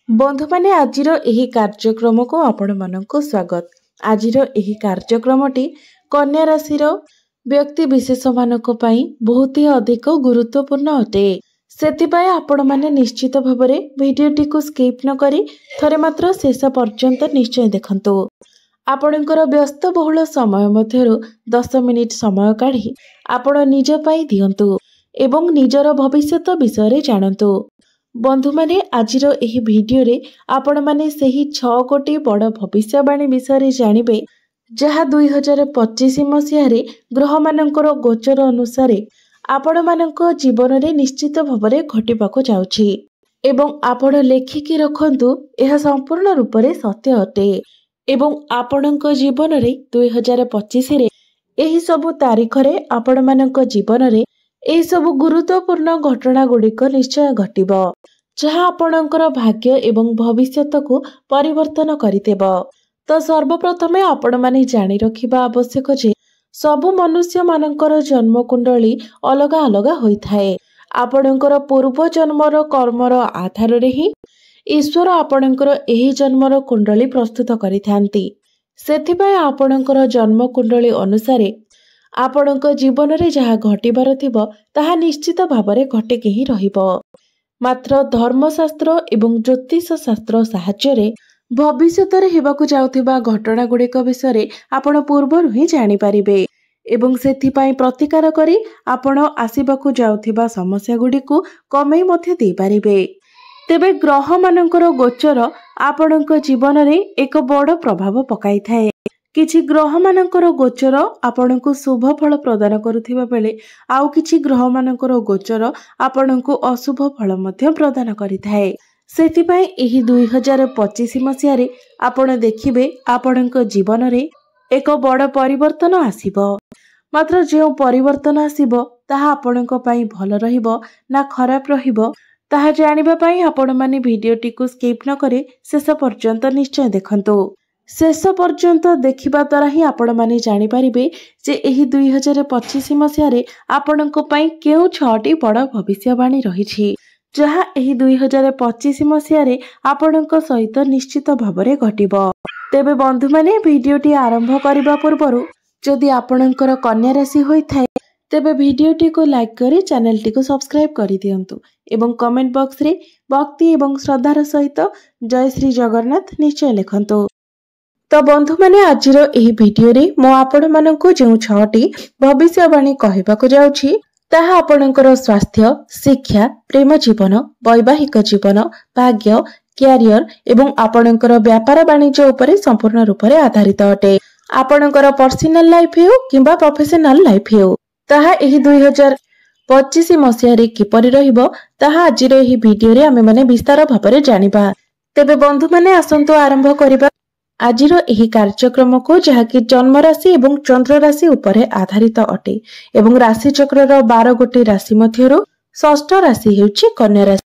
बंधु माने आजिर एही कार्यक्रम को आपण मानक स्वागत। आजिर एही कार्यक्रमटी कन्या राशि व्यक्ति विशेष मानक पई बहुत ही अधिक गुरुत्वपूर्ण अटे। सेथिपाई आपण माने निश्चित भाबरे भिडियोटी को स्किप न करी थरे मात्र शेष पर्यंत निश्चय देखंतु। आपणकर व्यस्त बहुल समय मध्यरु 10 मिनिट समय काढी आपण निज पई दियंतु एवं निजर भविष्यत विषय जानतु। बंधु माने आजिर एही भिडियो रे आपण माने सेही 6 कोटी बड़ भविष्यवाणी विषय जानिबे जहा 2025 मसीह रे ग्रह मानकर गोचर अनुसार आपण मानक जीवन रे निश्चित भाबरे घटिबाको जाउछि एवं आपण लेखिकी रखंतु यह संपूर्ण रूप रे सत्य अटे एवं आपणक जीवन रे 2025 रे एही सब तारीख रे आपण मानक जीवन रे एही सब गुरुत्वपूर्ण घटना गुड़िक निश्चय घटिबो जहा आपणकर भाग्य एवं भविष्यत को परिवर्तन करितेब। तो सर्वप्रथमे आपण माने जानि रखिबा आवश्यक जे सबु मनुष्य मानकर जन्म कुंडली अलगा अलगा होइथाए। आपणकर पूर्व जन्मर कर्मर आधार रे ही ईश्वर आपणकर एही जन्मर कुंडली प्रस्तुत करिथांती। सेथिबाय आपणकर जन्म कुंडली अनुसारे आपणक जीवन रे जहा घटिबार थिबो ताहा निश्चित भाबरे घटेके ही रहिबो। मात्र धर्मशास्त्र एवं ज्योतिष शास्त्र साहाय्य रे भविष्यत रे हेबाकु जाउथिबा घटना गुड़िक विषय आपण पूर्वरु ही जानि पारिबे एवं सेथिपाई प्रतिकार करी आपण आसीबाकु जाउथिबा समस्या गुड़िकु कमेई मध्य देई पारिबे। तेबे ग्रह मानकर गोचर आपणक जीवन रे एक बड़ प्रभाव पकाई थाए। किछि ग्रह मानकर गोचर आपणकु शुभ फल प्रदान करुथिबा बेले आउ किछि ग्रह मानकर गोचर आपणकु अशुभ फल मध्य प्रदान करिथाए। सेथिपाई एही 2025 मसीह रे आपण देखिबे आपणक जीवन रे एक बड़ परिवर्तन आसीबो। मात्र जे परिवर्तन आसीबो ताहा आपणक पई भल रहिबो ना खराब रहिबो ताहा जानिबा पई आपण माने भिडियोटी को स्किप न करे शेष पर्यंत निश्चय देखंतु। शेष पर्यंत देखिबा द्वारा ही आपण माने जानि पारिबे जे एही 2025 मसीह रे आपणक पई केउ 6टी बड़ भविष्यवाणी रहिछि जहा एही 2025 मसीह रे आपणक सहित निश्चित भाबरे घटिबो। तेबे बंधु माने भिडियोटी आरंभ करिबा पूर्वरु जदि आपणकर कन्या राशि होई थाए तेबे भिडियोटी को लाइक करी चैनल टी को सब्सक्राइब करि दियंतु एवं कमेंट बॉक्स रे भक्ति एवं श्रद्धार सहित जय श्री जगन्नाथ निश्चय लिखंतु। तो बंधु माने आजिर एही भिडियो रे मो आपण मानकु जो 6टी भविष्यवाणी कहबाकु जाउछि ताहा आपणकर स्वास्थ्य, शिक्षा, प्रेम जीवन, वैवाहिक जीवन, भाग्य, कैरियर एवं आपणकर व्यापार वाणिज्य उपरे संपूर्ण रूप रे आधारित अटे। आपणकर पर्सनल लाइफ हेउ किंबा प्रोफेशनल लाइफ हेउ ताहा एही 2025 मसीह रे किपरि रहिबो ताहा आजिर एही भिडियो रे आमे माने विस्तार भाबरे जानिबा। तेबे बंधु माने आसंतु आरंभ करिबा आजिर एही कार्यक्रम को जहाकि जन्म राशि एवं चंद्र राशि उपरे आधारित अटे एवं राशि चक्रर 12 गोटी राशि मध्यरु षष्ठ राशि हेउछि कन्या राशि।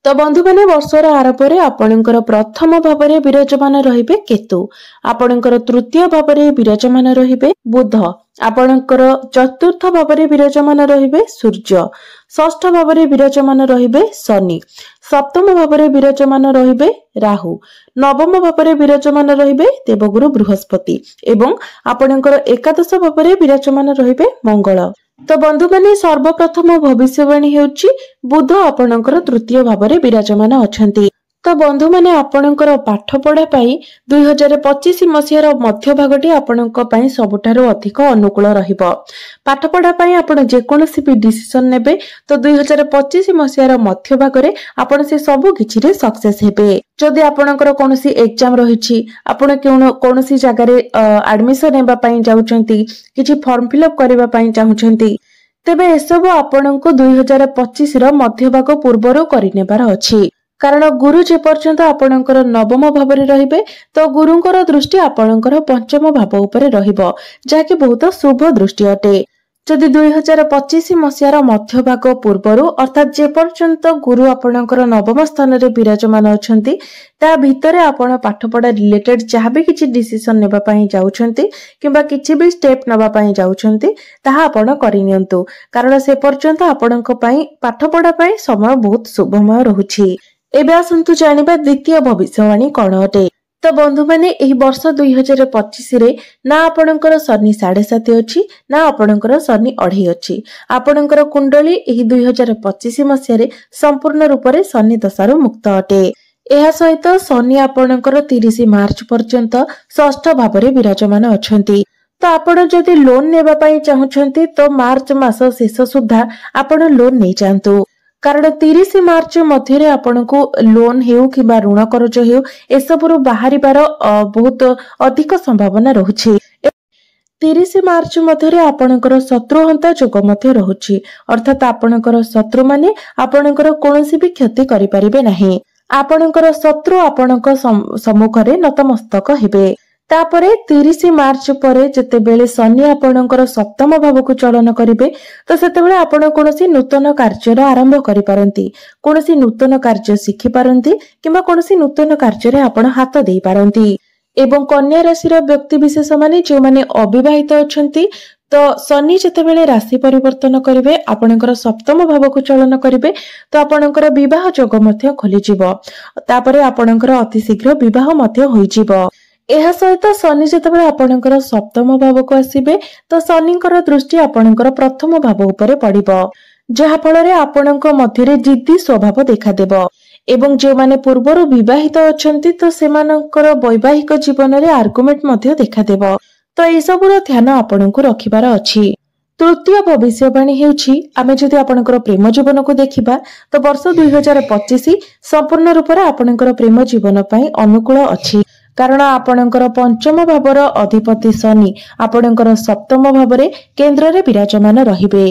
तो बंधु माने वर्षर आरंभ रे आपणकर प्रथम भाबरे विराजमान रहिबे केतु, आपणकर तृतीय भाबरे विराजमान रहिबे बुध, आपणकर चतुर्थ भाबरे विराजमान रहिबे सूर्य, षष्ठ भाबरे विराजमान रहिबे शनि, सप्तम भाबरे विराजमान रहिबे राहु, नवम भाबरे विराजमान रहिबे देवगुरु बृहस्पति एवं आपणकर एकादश भाबरे विराजमान रहिबे मंगल। तो बंधु माने सर्वप्रथम भविष्यवाणी हेउछि बुध आपणकर तृतीय भाबरे विराजमान अछंती। तो बंधु माने आपणकर पाठ पढ़ा पाई 2025 मसीहार मध्य भागटी आपणक पई सबुठारो अधिक अनुकूल रहिबो। पाठ पढ़ा पाई आपण जे कोनोसी भी डिसिजन नेबे तो 2025 मसीहार मध्य भागरे आपण से सबु किछि रे सक्सेस हेबे। जदि आपणकर कोनोसी एग्जाम रहिछि आपण कोनोसी जगह रे एडमिशन नेबा पई जाउछंती किछि फॉर्म फिलअप करबा पई चाहुछंती तेबे एसबु आपणको 2025 रो मध्य भाग पूर्वरो करि नेबार अछि। कारण गुरु जे पर्यंत आपणकर नवम भावरे रहिबे तो गुरुंकर दृष्टि आपणकर पंचम भाव उपरे रहिबो जाके बहुत शुभ दृष्टि अटे। जदि 2025 मसीहार मध्य भाग पूर्वरु अर्थात जे पर्यंत गुरु आपणकर नवम स्थान रे विराजमान अछंती ता भितरे आपण पाठपढ़ा रिलेटेड जहाँ भी किछि डिसिजन नेबा पई जाउछंती किंबा किछि भी स्टेप नेबा पई जाउछंती ताहा आपण करि नियंतु कारण से पर्यंत आपणक पई पाठपढ़ा पई समय बहुत शुभमय रहुछि। एबे आसंतु जानिबा द्वितीय भविष्यवाणी कौन अटे। तो बंधु माने एही वर्ष 2025 रे ना आपणकर शनि 7.5 अछि ना आपणकर शनि 2.5 अछि। आपणकर कुंडली एही 2025 मसिया रे संपूर्ण रूप रे शनि दशारु मुक्त अटे। एहा सहित शनि आपणकर 30 मार्च पर्यंत षष्ठ भाव रे विराजमान अछंती। तो आपण जदि लोन नेबा पई चाहुछंती तो मार्च मास शेष सुद्धा आपण लोन नै जांतु। कारण 30 मार्च मध्य आपण को लोन हेउ किबा ऋण करज हेउ एसबुरु बाहरिबार बहुत अधिक संभावना रहुछि। 30 मार्च मध्य आपणकर शत्रुहंता जोग मध्य रहुछि, अर्थात आपणकर शत्रु माने आपणकर कोनोसी भी क्षति करि परिबे नाही। आपणकर शत्रु आपणक सम्मुखरे नतमस्तक हेबे। तापरे 30 मार्च परे जेतेबेले शनि आपणकर सप्तम भावकु चलन करिवे तो सेतेबेले आपण कोनोसी नूतन कार्यर आरंभ करि पारंती, कोनोसी नूतन कार्य शिखि पारंती किबा कोनोसी नूतन कार्य रे आपण हाथ देई पारंती। एवं कन्या राशि रो व्यक्ति विशेष माने जे माने अविवाहित अछंती तो शनि जेतेबेले राशि परिवर्तन करिवे आपणकर सप्तम भावकु चलन करिवे तो आपणकर विवाह योग मध्य खोली जिवो। तापरे आपणकर अति शीघ्र विवाह मध्य होई जिवो। एहा सहित शनि जेतेबेले आपणकर सप्तम भावकु आसीबे तो शनिकर दृष्टि आपणकर प्रथम भाव उपरे पड़िबो, जहा फଳରେ आपणक मध्यरे जिद्दी स्वभाव देखा देबो। एवं जे माने पूर्वरु विवाहित अछंती तो सेमानकर वैवाहिक जीवन रे आर्गुमेंट मध्य देखा देबो। तो ए सबुर ध्यान आपणकु रखिबार अछि। तृतीय भविष्यवाणी हेउछि आमे जदि आपणकर प्रेम जीवन को देखिबा तो वर्ष 2025 संपूर्ण रूप रे आपणकर प्रेम जीवन पई अनुकूल अछि। कारण आपणकर पंचम भावर अधिपति शनि आपणकर सप्तम भावरे केंद्र रे विराजमान रहिबे,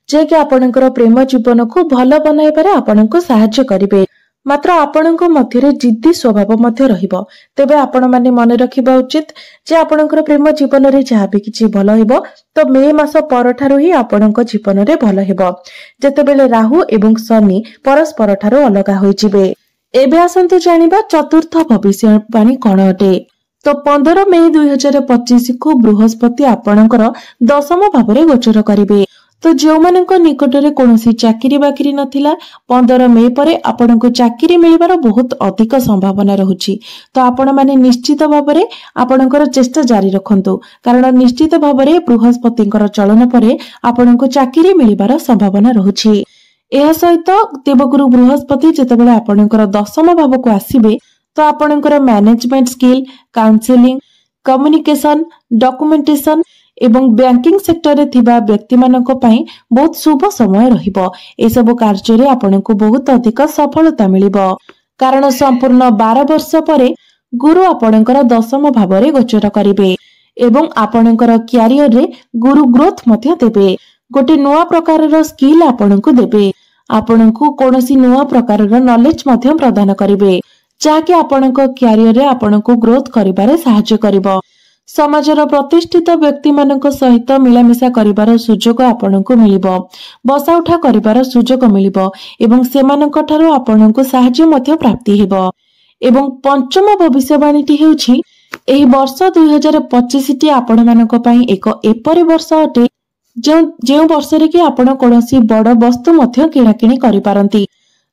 जे कि आपणकर प्रेम जीवन को भल बनाइबारे आपणको सहाय्य करिवे। मात्र आपणक मध्यरे जिद्दी स्वभाव मध्य रहिबो। तेबे आपण माने मने रखिबा उचित जे आपणकर प्रेम जीवन रे जहा भी किछि भल हेबो तो मे मास परठारु ही आपणक जीवन रे भल हेबो, जेतेबेले राहु एवं शनि परस्पर ठारु अलगा होई जिवे। एबे आसंतु जानिबा चतुर्थ भविष्यवाणी कौन अटे। तो 15 मई 2025 को बृहस्पति आपणकर दशम भावरे गोचर करिवे। तो जो मानक निकटरे कोनोसी चाकरी बाकरी नथिला 15 मई परे आपनको चाकरी मिलिबार बहुत अधिक संभावना रहुछि। तो आपण माने निश्चित भावरे आपणकर चेष्टा जारी रखंतु, कारण निश्चित भावरे बृहस्पतिଙ୍କର चलन परे आपनको चाकरी मिलिबार संभावना रहुछि। एहा सहित देवगुरु बृहस्पति जेतेबेले आपणकर दशम भावको आसीबे तो आपणकर management skill, counselling, communication, documentation एवं बैंकिंग सेक्टर रे थिबा व्यक्ति मानक पई बहुत शुभ समय रहिबो। ए सब कार्य रे आपनको बहुत अधिक सफलता मिलिबो, कारण संपूर्ण 12 वर्ष परे गुरु आपणकर दशम भाव रे गोचर करिवे एवं आपणकर कैरियर रे गुरु ग्रोथ मध्य देबे। गोटे नुआ प्रकारर स्किल आपणको देबे, आपणको कोनोसी नुआ प्रकारर नॉलेज मध्य प्रदान करिवे, जाके आपणको कैरियर रे आपणको ग्रोथ करिबारे सहायता करिवो। समाजर प्रतिष्ठित व्यक्ति मानक सहित मिलामिशा करिबार सुजोग आपणको मिलिबो, बसा उठा करिबार सुजोग मिलिबो एवं सेमानक ठारो आपणको सहायता मध्य प्राप्ति हेबो। एवं पंचम भविष्यवाणीटी हेउछि एही वर्ष 2025 टी आपण मानक पई एक एपरि वर्ष अटे जो वर्ष रे कि आपण कोनोसी बड़ वस्तु मध्य किणाकिणी करि पारंती,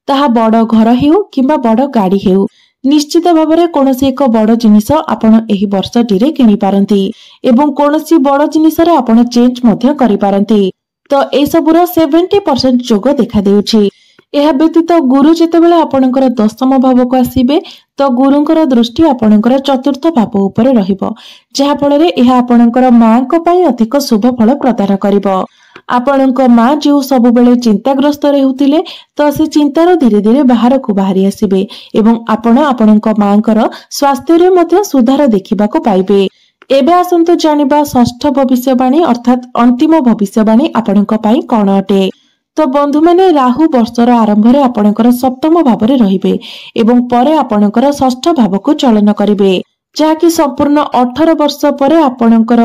ताहा बड़ घर हेउ किबा बड़ गाड़ी हेउ, निश्चित भावरे कोनोसी एक बड़ जिनिस आपण एही वर्षटी रे किनि पारंती एवं कोनोसी बड़ जिनिस रे आपण चेंज मध्य करि पारंती। तो ए सबुर 70% जोग देखा देउछि। एहा व्यतीत गुरु जेतेबेले आपणकर दशम भावको आसीबे तो गुरुंकर दृष्टि आपणकर चतुर्थ भाव उपरे रहिबो, जहा फଳରେ एहा आपणकर मांको पई अधिक शुभ फल प्रदान करिवो। आपणक मां जो सब बेले चिंताग्रस्त रहउतिले तो से चिंतार धीरे धीरे बाहर को बाहरी आसीबे एवं आपण आपणक मांकर स्वास्थ्य रे मध्य सुधार देखिबाको पाइबे। एबे आसंतु जानिबा षष्ठ भविष्यवाणी अर्थात अंतिम भविष्यवाणी आपणक पई कोन अटे। तो बंधु माने राहु वर्षर आरंभ रे आपणकर सप्तम भाव रे रहिबे एवं परे आपणकर षष्ठ भाव को चलन करिवे, जाकी संपूर्ण 18 वर्ष परे आपणकर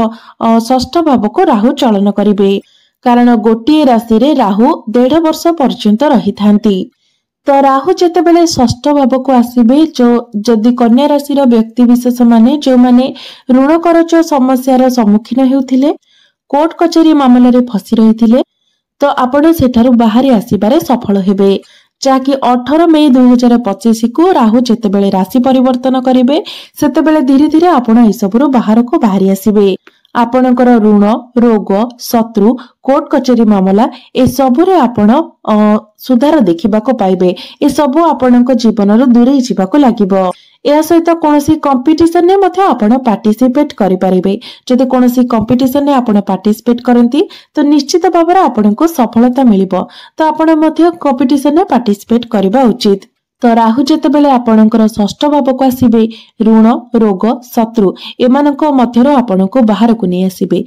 षष्ठ भाव को राहु चलन करिवे, कारण गोटिए राशि रे राहु 1.5 वर्ष पर्यंत रहिथांती। तो राहु जेतेबेले षष्ठ भाव को आसीबे जो जदि कन्या राशि रो व्यक्ति विशेष माने जो माने ऋण करज समस्यार सम्मुखीन हेउथिले, कोर्ट कचेरी मामला रे फसी रहिथिले तो आपण सेठारु बाहरी आसीबारे सफल हेबे, ଯାହାକି 18 ମେ 2025 କୁ ରାହୁ ଯେତେବେଳେ ରାଶି ପରିବର୍ତ୍ତନ କରିବେ ସେତେବେଳେ ଧୀରେ ଧୀରେ ଆପଣ ଏସବୁରୁ ବାହାରକୁ ବାହାରି ଆସିବେ। ଆପଣଙ୍କର ଋଣ, ରୋଗ, ଶତ୍ରୁ, କୋର୍ଟ କଚେରୀ ମାମଲା ଏସବୁରେ ଆପଣ ସୁଧାର ଦେଖିବାକୁ ପାଇବେ। ଏସବୁ ଆପଣଙ୍କ ଜୀବନରୁ ଦୂରେଇ ଯିବାକୁ ଲାଗିବ। ଏହା ସହିତ କୌଣସି କମ୍ପିଟିସନରେ ମଧ୍ୟ ଆପଣ ପାର୍ଟିସିପେଟ କରିପାରିବେ। ଯଦି କୌଣସି କମ୍ପିଟିସନରେ ଆପଣ ପାର୍ଟିସିପେଟ କରନ୍ତି ତ ନିଶ୍ଚିତ ଭାବରେ ଆପଣଙ୍କୁ ସଫଳତା ମିଳିବ। ତ ଆପଣ ମଧ୍ୟ କମ୍ପିଟିସନରେ ପାର୍ଟିସିପେଟ କରିବା ଉଚିତ। ତ ରାହୁ ଯେତେବେଳେ ଆପଣଙ୍କର ଷଷ୍ଠ ଭାବକୁ ଆସିବେ ଋଣ, ରୋଗ, ଶତ୍ରୁ ଏମାନଙ୍କ ମଧ୍ୟରୁ ଆପଣଙ୍କୁ ବାହାରକୁ ନେଇ ଆସିବେ।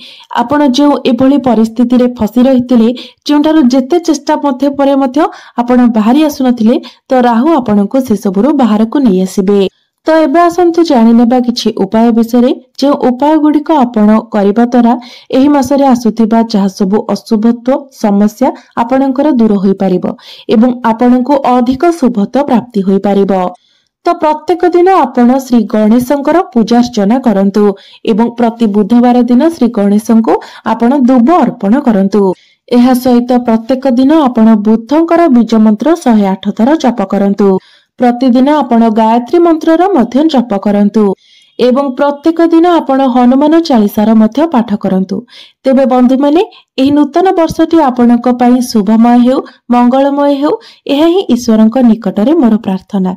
ଆପଣ ଯେଉଁ ଏଭଳି ପରିସ୍ଥିତିରେ ଫସି ରହିଥିଲେ, ଯେଉଁଠାରୁ ଯେତେ ଚେଷ୍ଟା ପରେ ମଧ୍ୟ ଆପଣ ବାହାରି ଆସୁନଥିଲେ, ତ ରାହୁ ଆପଣଙ୍କୁ ସେସବୁରୁ ବାହାରକୁ ନେଇ ଆସିବେ। ତ ଏବେ ଆସନ୍ତୁ ଜାଣିନେବା କିଛି ଉପାୟ ବିଷୟରେ, ଯେଉଁ ଉପାୟ ଗୁଡିକ ଆପଣ କରିବା ଦ୍ୱାରା ଏହି ମାସରେ ଆସୁଥିବା ଯାହା ସବୁ ଅଶୁଭତ୍ୱ ସମସ୍ୟା ଆପଣଙ୍କର ଦୂର ହୋଇପାରିବ ଏବଂ ଆପଣଙ୍କୁ ଅଧିକ ଶୁଭତ୍ୱ ପ୍ରାପ୍ତି ହୋଇପାରିବ। ତ ପ୍ରତ୍ୟେକ ଦିନ ଆପଣ ଶ୍ରୀ ଗଣେଶଙ୍କର ପୂଜାର୍ଚ୍ଚନା କରନ୍ତୁ ଏବଂ ପ୍ରତି ବୁଧବାର ଦିନ ଶ୍ରୀ ଗଣେଶଙ୍କୁ ଆପଣ ଦୁବ ଅର୍ପଣ କରନ୍ତୁ। ଏହା ସହିତ ପ୍ରତ୍ୟେକ ଦିନ ଆପଣ ବୁଦ୍ଧଙ୍କର ବୀଜ ମନ୍ତ୍ର 108 ଥର ଜପ କରନ୍ତୁ। ପ୍ରତିଦିନ ଆପଣ ଗାୟତ୍ରୀ ମନ୍ତ୍ରର ମଧ୍ୟ ଜପ କରନ୍ତୁ ଏବଂ ପ୍ରତ୍ୟେକ ଦିନ ଆପଣ ହନୁମାନ ଚାଳିସାର ମଧ୍ୟ ପାଠ କରନ୍ତୁ। ତେବେ ବନ୍ଧୁମାନେ, ଏହି ନୂତନ ବର୍ଷଟି ଆପଣଙ୍କ ପାଇଁ ଶୁଭମୟ ହେଉ, ମଙ୍ଗଳମୟ ହେଉ, ଏହା ହିଁ ଈଶ୍ୱରଙ୍କ ନିକଟରେ ମୋର ପ୍ରାର୍ଥନା।